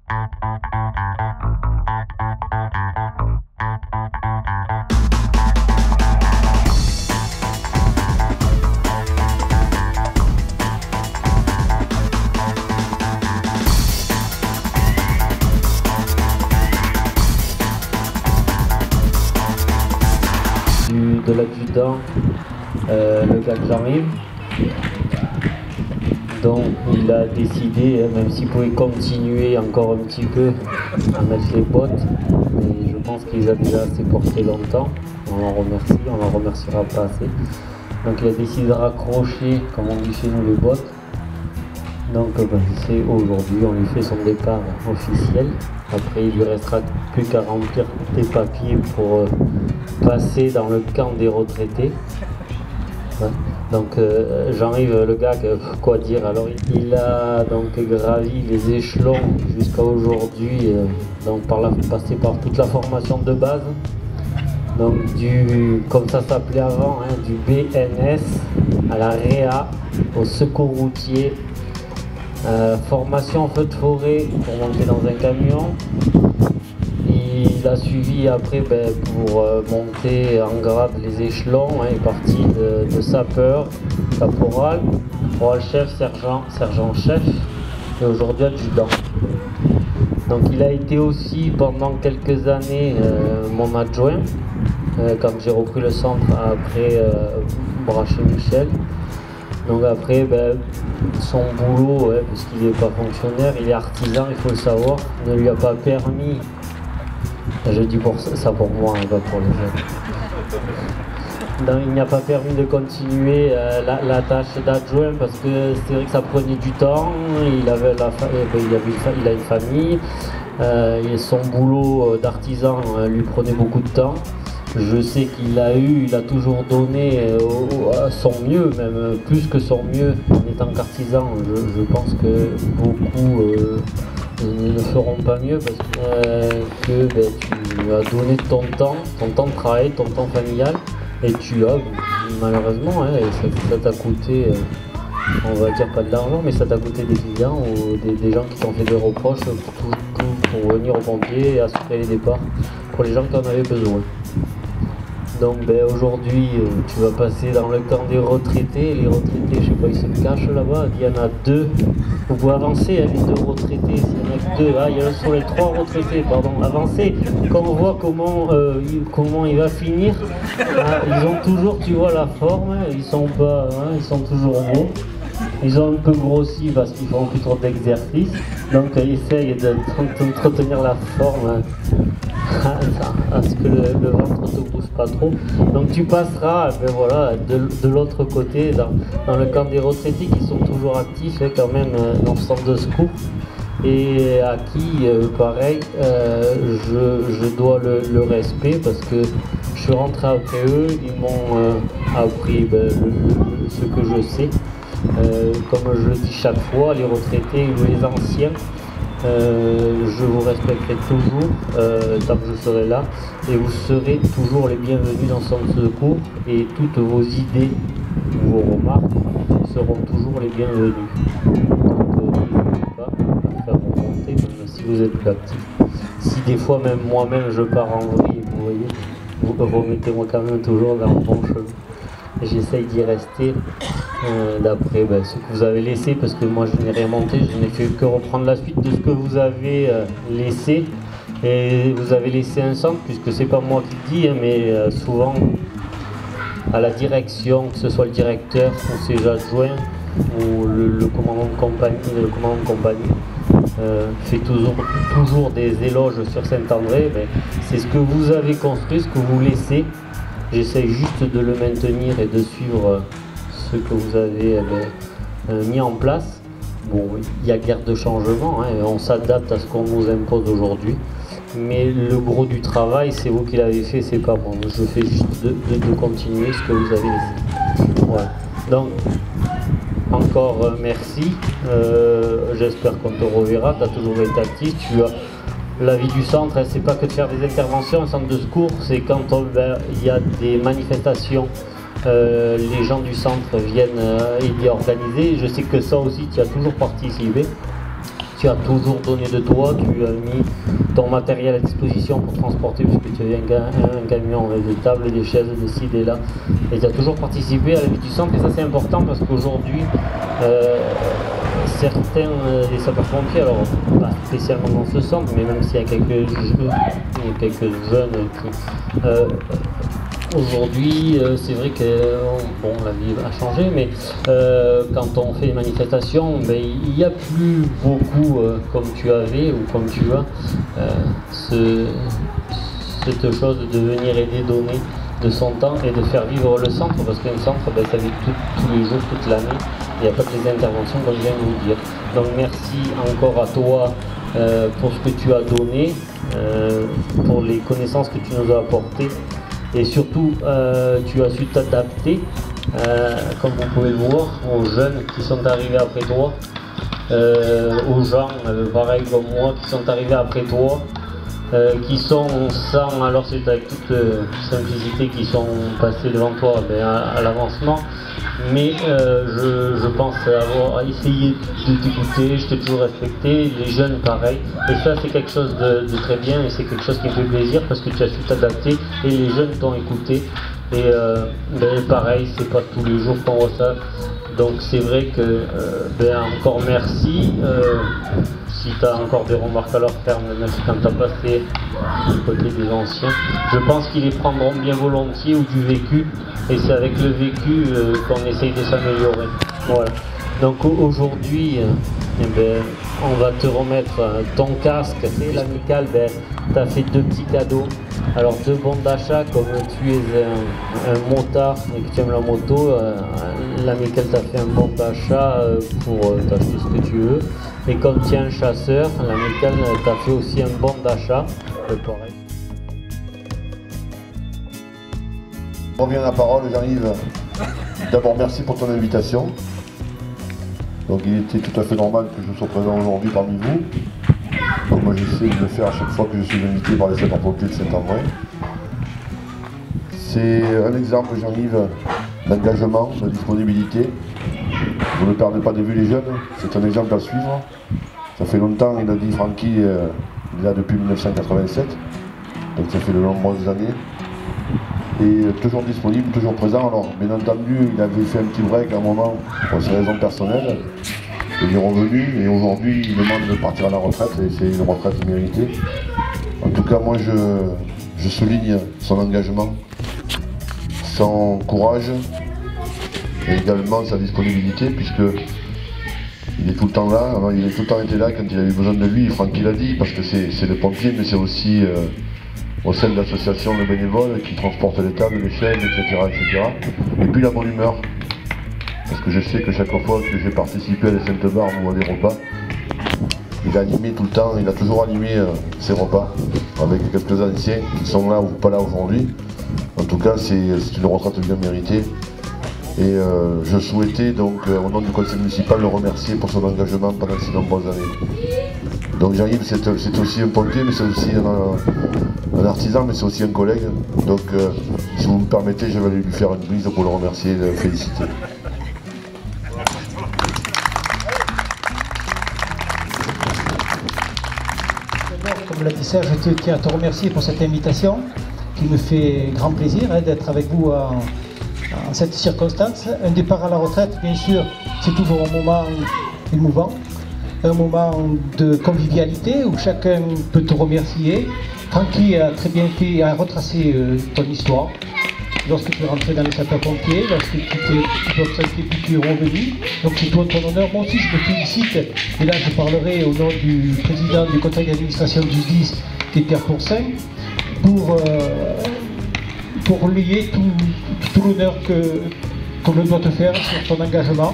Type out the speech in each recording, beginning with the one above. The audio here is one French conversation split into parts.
De l'adjudant, le gars que j'arrive. Donc il a décidé, même s'il pouvait continuer encore un petit peu à mettre les bottes, mais je pense qu'il les a déjà assez portés longtemps. On l'en remercie, on l'en remerciera pas assez. Donc il a décidé de raccrocher, comme on dit chez nous, les bottes. Donc c'est aujourd'hui, on lui fait son départ officiel. Après, il lui restera plus qu'à remplir des papiers pour passer dans le camp des retraités. Ouais. Donc j'arrive, le gars, quoi dire, alors il a donc gravi les échelons jusqu'à aujourd'hui, donc passé par toute la formation de base. Donc comme ça s'appelait avant, hein, du BNS à la REA, au secours routier. Formation feu de forêt pour monter dans un camion. Il a suivi après pour monter en grade les échelons. Il est parti de sapeur, caporal, chef, sergent-chef et aujourd'hui adjudant. Donc il a été aussi pendant quelques années mon adjoint quand j'ai repris le centre après Braché Michel. Donc après, son boulot, parce qu'il n'est pas fonctionnaire, il est artisan, il faut le savoir, ne lui a pas permis, je dis pour ça pour moi, pas pour les jeunes. Donc il n'a pas permis de continuer la tâche d'adjoint parce que c'est vrai que ça prenait du temps, il a une famille, et son boulot d'artisan lui prenait beaucoup de temps. Je sais qu'il a toujours donné son mieux, même plus que son mieux en étant qu'artisan. Je pense que beaucoup ne feront pas mieux parce que tu as donné ton temps de travail, ton temps familial, et tu as malheureusement, ça t'a coûté, on va dire pas de l'argent, mais ça t'a coûté des clients ou des gens qui t'ont fait des reproches pour venir au pompier et assurer les départs pour les gens qui en avaient besoin. Donc aujourd'hui, tu vas passer dans le camp des retraités. Les retraités, je sais pas, ils se cachent là-bas. Il y en a deux. Vous pouvez avancer, hein, les deux retraités. S'il y en a que deux. Ah, il y en a sur les trois retraités, pardon. Avancez. Quand on voit comment il va finir, ils ont toujours, tu vois, la forme. Ils sont pas, ils sont toujours beaux. Ils ont un peu grossi parce qu'ils font plus trop d'exercice. Donc ils essayent d'entretenir la forme. À ce que le ventre ne te bouge pas trop. Donc tu passeras de l'autre côté, dans le camp des retraités qui sont toujours actifs quand même dans le centre de secours et à qui, pareil, je dois le respect parce que je suis rentré après eux, ils m'ont appris ce que je sais. Comme je le dis chaque fois, les retraités ou les anciens, je vous respecterai toujours tant que je serai là et vous serez toujours les bienvenus dans son secours et toutes vos idées, vos remarques seront toujours les bienvenues. Donc n'hésitez pas à faire remonter même si vous êtes plus actif. Si des fois même moi-même je pars en vrille, vous voyez, vous remettez-moi quand même toujours dans le bon chemin. J'essaye d'y rester d'après ce que vous avez laissé parce que moi je n'ai rien monté, je n'ai fait que reprendre la suite de ce que vous avez laissé et vous avez laissé un centre puisque c'est pas moi qui le dis mais souvent à la direction, que ce soit le directeur ou ses adjoints ou le commandant de compagnie, fait toujours des éloges sur Saint-André. C'est ce que vous avez construit, ce que vous laissez. J'essaie juste de le maintenir et de suivre ce que vous avez mis en place. Bon, il y a guère de changement, on s'adapte à ce qu'on nous impose aujourd'hui. Mais le gros du travail, c'est vous qui l'avez fait, c'est pas moi. Je fais juste de continuer ce que vous avez laissé. Voilà. Donc, encore merci. J'espère qu'on te reverra. Tu as toujours été actif. Tu as la vie du centre, c'est pas que de faire des interventions. Un centre de secours, c'est quand il y a des manifestations. Les gens du centre viennent aider à organiser. Je sais que ça aussi, tu as toujours participé. tu as toujours donné de toi, tu as mis ton matériel à disposition pour transporter, puisque tu avais un camion, des tables, des chaises, des ci, des là, et tu as toujours participé à la vie du centre, et ça c'est important parce qu'aujourd'hui, certains des sapeurs-pompiers, alors pas spécialement dans ce centre, mais même s'il y a quelques jeunes qui... Aujourd'hui, c'est vrai que bon, la vie a changé, mais quand on fait des manifestations, ben, il n'y a plus beaucoup comme tu avais ou comme tu as cette chose de venir aider, donner de son temps et de faire vivre le centre, parce qu'un centre, ben, ça vit tous les jours, toute l'année. Il n'y a pas que les interventions comme je viens de vous dire. Donc merci encore à toi pour ce que tu as donné, pour les connaissances que tu nous as apportées. Et surtout, tu as su t'adapter, comme vous pouvez le voir, aux jeunes qui sont arrivés après toi, aux gens, pareil comme moi, qui sont arrivés après toi, qui sont sans, alors c'est avec toute simplicité, qui sont passés devant toi ben, à l'avancement. Mais je pense avoir essayé de t'écouter, je t'ai toujours respecté, les jeunes pareil, et ça c'est quelque chose de très bien, et c'est quelque chose qui me fait plaisir parce que tu as su t'adapter et les jeunes t'ont écouté, et ben, pareil, c'est pas tous les jours qu'on reçoit, donc c'est vrai que ben, encore merci. Si tu as encore des remarques à leur faire, même quand tu as passé du côté des anciens, je pense qu'ils les prendront bien volontiers, ou du vécu, et c'est avec le vécu qu'on essaye de s'améliorer. Voilà. Donc aujourd'hui, eh ben, on va te remettre ton casque, et l'amicale, ben, tu as fait 2 petits cadeaux. Alors 2 bons d'achat, comme tu es un motard et que tu aimes la moto, l'amicale t'a fait un bon d'achat pour t'acheter ce que tu veux. Et comme tu es un chasseur, l'amicale t'a fait aussi un bon d'achat. Pareil. Je reviens à la parole, Jean-Yves. D'abord merci pour ton invitation. Donc il était tout à fait normal que je sois présent aujourd'hui parmi vous. Donc moi j'essaie de le faire à chaque fois que je suis invité par les sapeurs-pompiers de Saint-André. C'est un exemple, Jean-Yves, d'engagement, de disponibilité. Vous ne perdez pas de vue les jeunes, c'est un exemple à suivre. Ça fait longtemps, il a dit Francky, il est là depuis 1987, donc ça fait de nombreuses années. Et toujours disponible, toujours présent. Alors bien entendu, il avait fait un petit break à un moment pour ses raisons personnelles. Il est revenu et aujourd'hui il demande de partir à la retraite et c'est une retraite méritée. En tout cas moi je souligne son engagement, son courage et également sa disponibilité puisque il est tout le temps là, alors, il a tout le temps été là quand il avait besoin de lui, Francky l'a dit, parce que c'est le pompier mais c'est aussi au sein de l'association Le Bénévole qui transporte les tables, les chaises, etc. Et puis la bonne humeur. Parce que je sais que chaque fois que j'ai participé à des Sainte-Barbe ou à des repas, il a animé tout le temps, il a toujours animé ses repas avec quelques anciens qui sont là ou pas là aujourd'hui. En tout cas, c'est une retraite bien méritée. Et je souhaitais donc, au nom du conseil municipal, le remercier pour son engagement pendant ces nombreuses années. Donc Jean-Yves, c'est aussi un pompier, mais c'est aussi un artisan, mais c'est aussi un collègue. Donc, si vous me permettez, je vais aller lui faire une brise pour le remercier et le féliciter. Comme l'a dit Serge, je tiens à te remercier pour cette invitation qui me fait grand plaisir d'être avec vous en cette circonstance. Un départ à la retraite, bien sûr, c'est toujours un moment émouvant, un moment de convivialité où chacun peut te remercier. Francky a très bien fait, a retracé ton histoire. Lorsque tu es rentré dans les sapeurs-pompiers, lorsque tu t'es puis tu es revenu, donc c'est tout en ton honneur. Moi aussi je me félicite, et là je parlerai au nom du président du conseil d'administration du SDIS, qui est Pierre Pourcin, pour lier tout l'honneur qu'on doit te faire sur ton engagement,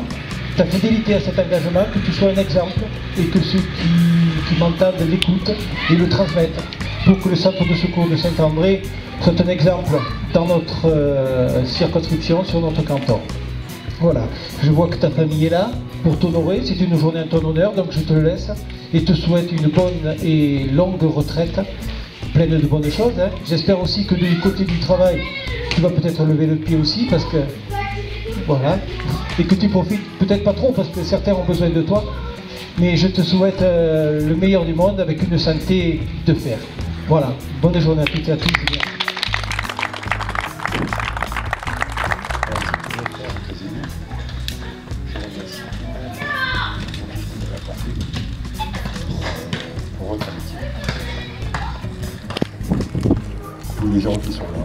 ta fidélité à cet engagement, que tu sois un exemple et que ceux qui m'entendent l'écoutent et le transmettent, pour que le centre de secours de Saint-André soit un exemple dans notre circonscription, sur notre canton. Voilà, je vois que ta famille est là pour t'honorer, c'est une journée en ton honneur, donc je te le laisse et te souhaite une bonne et longue retraite, pleine de bonnes choses. Hein. J'espère aussi que du côté du travail, tu vas peut-être lever le pied aussi, parce que, voilà, et que tu profites peut-être pas trop, parce que certains ont besoin de toi, mais je te souhaite le meilleur du monde avec une santé de fer. Voilà, bonne journée à toutes et à tous. Tous les gens qui sont là.